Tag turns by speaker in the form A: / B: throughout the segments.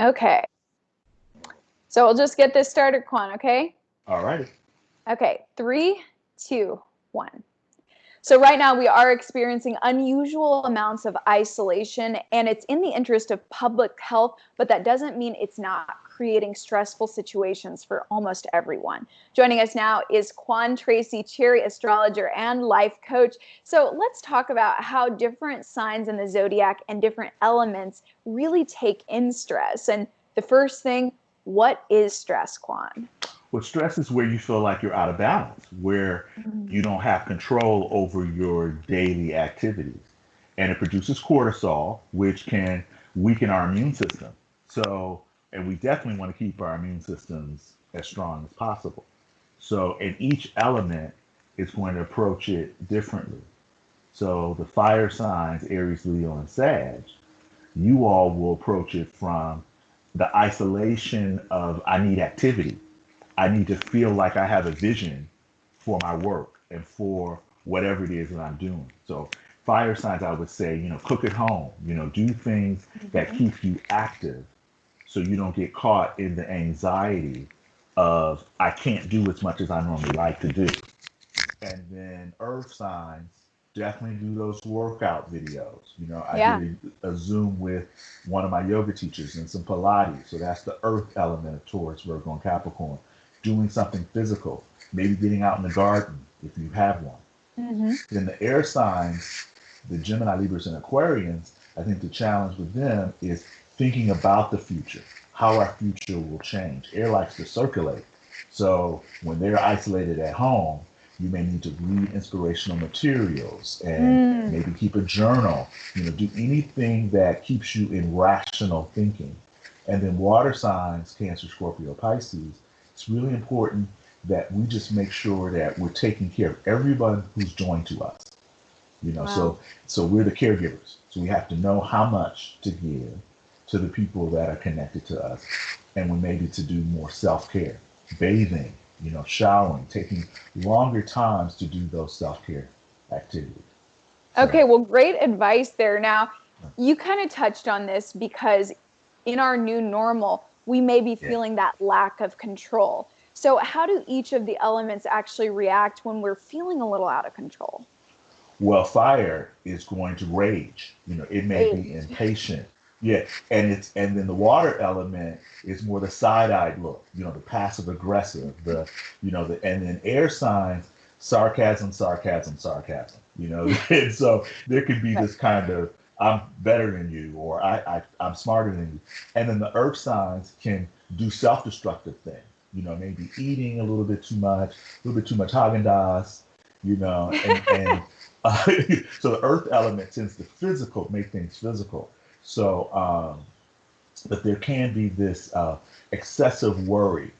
A: Okay. So we'll just get this started, Quan, okay?
B: All righty.
A: Okay, 3, 2, 1. So right now we are experiencing unusual amounts of isolation, and it's in the interest of public health, but that doesn't mean it's not creating stressful situations for almost everyone. Joining us now is Quan Tracy, Cherry astrologer and life coach. So let's talk about how different signs in the zodiac and different elements really take in stress. And the first thing, what is stress, Quan?
B: Well, stress is where you feel like you're out of balance, where you don't have control over your daily activities. And it produces cortisol, which can weaken our immune system. So, and we definitely want to keep our immune systems as strong as possible. So, and each element is going to approach it differently. So, the fire signs, Aries, Leo, and Sag, you all will approach it from the isolation of I need activity. I need to feel like I have a vision for my work and for whatever it is that I'm doing. So fire signs, I would say, cook at home, do things that
A: Mm-hmm.
B: keep you active so you don't get caught in the anxiety of I can't do as much as I normally like to do. And then earth signs, definitely do those workout videos. I
A: Yeah.
B: did a Zoom with one of my yoga teachers and some Pilates. So that's the earth element of Taurus, Virgo, and Capricorn. Doing something physical, maybe getting out in the garden if you have one.
A: Mm-hmm.
B: Then the air signs, the Gemini, Libras, and Aquarians, I think the challenge with them is thinking about the future, how our future will change. Air likes to circulate. So when they're isolated at home, you may need to read inspirational materials and
A: Mm.
B: maybe keep a journal, do anything that keeps you in rational thinking. And then water signs, Cancer, Scorpio, Pisces, it's really important that we just make sure that we're taking care of everyone who's joined to us.
A: Wow.
B: So we're the caregivers. So we have to know how much to give to the people that are connected to us, and we maybe to do more self-care, bathing, showering, taking longer times to do those self-care activities. So
A: Okay, well, great advice there. Now, you kind of touched on this because in our new normal, we may be
B: yeah.
A: feeling that lack of control. So, how do each of the elements actually react when we're feeling a little out of control?
B: Well, fire is going to rage. It may be
A: Rage.
B: impatient. Yeah, and then the water element is more the side-eyed look. The passive aggressive. And then air signs, sarcasm, sarcasm, sarcasm. And so there could be
A: Right.
B: this kind of I'm better than you or I'm smarter than you. And then the earth signs can do self-destructive things. Maybe eating a little bit too much, a little bit too much Haagen-Dazs, and uh, so the earth element tends to physical make things physical. So, but there can be this excessive worry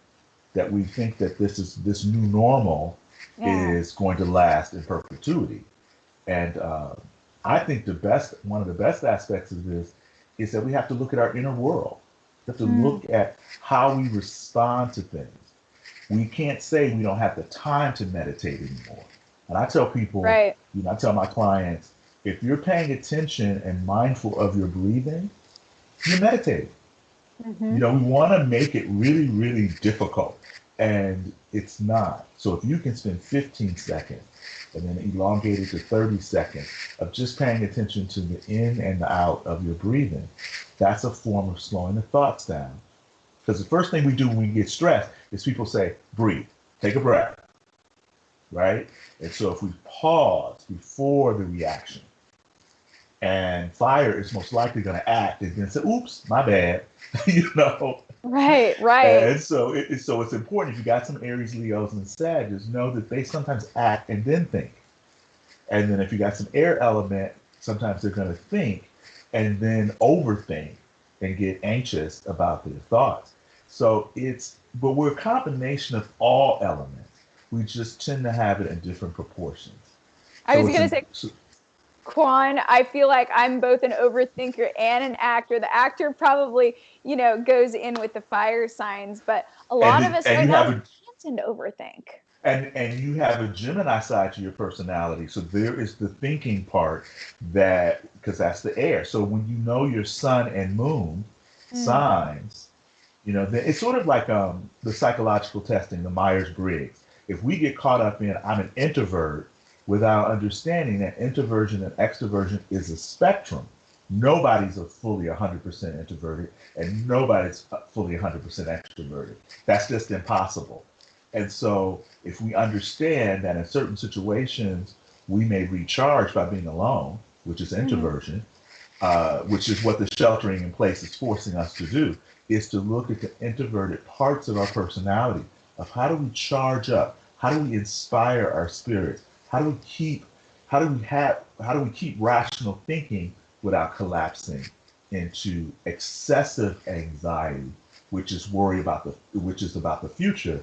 B: that we think that this new normal
A: Yeah.
B: is going to last in perpetuity. And I think one of the best aspects of this is that we have to look at our inner world. We have to
A: Mm,
B: look at how we respond to things. We can't say we don't have the time to meditate anymore. And I tell people,
A: right.
B: I tell my clients, if you're paying attention and mindful of your breathing, you're meditating.
A: Hmm.
B: We want to make it really, really difficult, and it's not. So if you can spend 15 seconds and then elongate it to 30 seconds of just paying attention to the in and the out of your breathing, that's a form of slowing the thoughts down. Because the first thing we do when we get stressed is people say, breathe, take a breath, right? And so if we pause before the reaction, and fire is most likely going to act and then say, oops, my bad, you know.
A: Right, right.
B: And so it's important if you got some Aries, Leos, and Sagittarius, know that they sometimes act and then think. And then if you got some air element, sometimes they're going to think and then overthink and get anxious about their thoughts. But we're a combination of all elements. We just tend to have it in different proportions.
A: I
B: So
A: was
B: it's
A: going to
B: in,
A: say,
B: so,
A: Quan, I feel like I'm both an overthinker and an actor. The actor probably, goes in with the fire signs, but a
B: and
A: lot of
B: the,
A: us
B: and
A: right
B: you
A: now
B: have
A: we
B: a
A: can tend to overthink.
B: and you have a Gemini side to your personality. So there is the thinking part that because that's the air. So when you know your sun and moon, signs, it's sort of like the psychological testing, the Myers-Briggs. If we get caught up in I'm an introvert without understanding that introversion and extroversion is a spectrum, nobody's a fully 100% introverted and nobody's fully 100% extroverted. That's just impossible. And so if we understand that in certain situations, we may recharge by being alone, which is introversion, which is what the sheltering in place is forcing us to do, is to look at the introverted parts of our personality of how do we charge up, how do we inspire our spirits, how do we keep rational thinking without collapsing into excessive anxiety, which is which is about the future,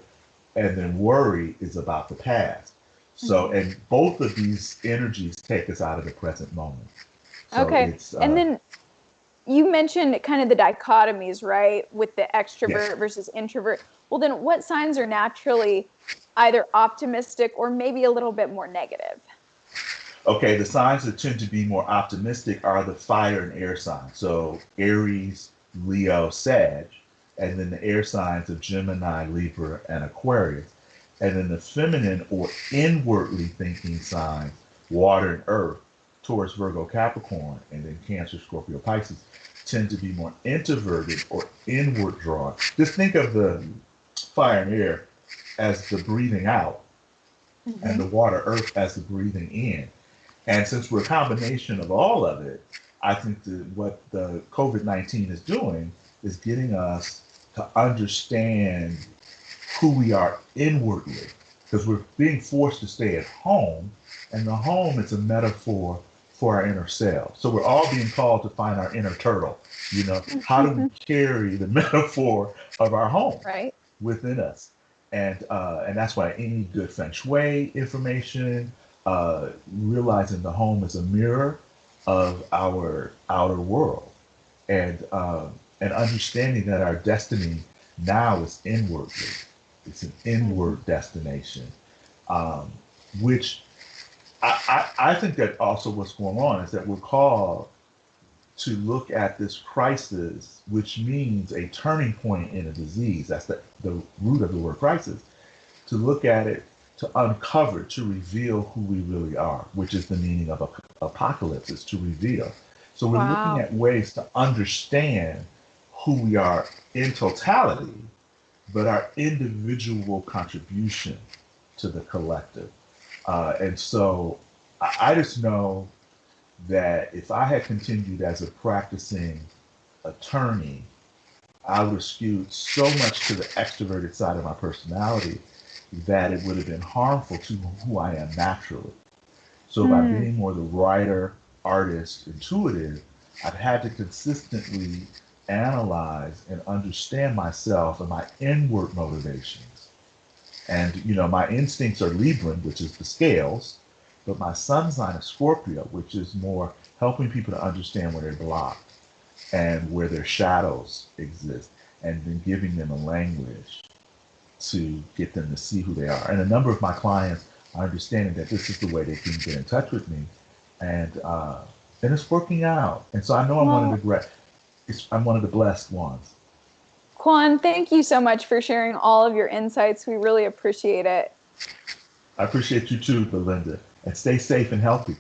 B: and then worry is about the past. So, and both of these energies take us out of the present moment. So
A: Okay.
B: it's
A: And then you mentioned kind of the dichotomies, right, with the
B: yes.
A: extrovert versus introvert. Well, then what signs are naturally either optimistic or maybe a little bit more negative?
B: Okay, the signs that tend to be more optimistic are the fire and air signs. So Aries, Leo, Sag, and then the air signs of Gemini, Libra, and Aquarius. And then the feminine or inwardly thinking signs, water and earth, Taurus, Virgo, Capricorn, and then Cancer, Scorpio, Pisces, tend to be more introverted or inward drawn. Just think of the fire and air as the breathing out and the water, earth as the breathing in. And since we're a combination of all of it, I think that what the COVID-19 is doing is getting us to understand who we are inwardly, because we're being forced to stay at home, and the home is a metaphor for our inner self. So we're all being called to find our inner turtle. How do we carry the metaphor of our home
A: Right.
B: within us? And that's why any good feng shui information, realizing the home is a mirror of our outer world, and understanding that our destiny now is inwardly. It's an inward destination, which I think that also what's going on is that we're called to look at this crisis, which means a turning point in a disease. That's the root of the word crisis. To look at it, to uncover, to reveal who we really are, which is the meaning of apocalypse, is to reveal. So we're looking
A: Wow.
B: at ways to understand who we are in totality, but our individual contribution to the collective. And so I just know that if I had continued as a practicing attorney, I would have skewed so much to the extroverted side of my personality that it would have been harmful to who I am naturally. So by being more the writer, artist, intuitive, I've had to consistently analyze and understand myself and my inward motivations. And my instincts are Libran, which is the scales, but my sun sign is Scorpio, which is more helping people to understand where they're blocked and where their shadows exist, and then giving them a language to get them to see who they are. And a number of my clients are understanding that this is the way they can get in touch with me, and it's working out. And so I know
A: Well,
B: I'm one of the blessed ones.
A: Quan, thank you so much for sharing all of your insights. We really appreciate it.
B: I appreciate you too, Belinda, and stay safe and healthy.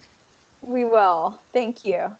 A: We will. Thank you.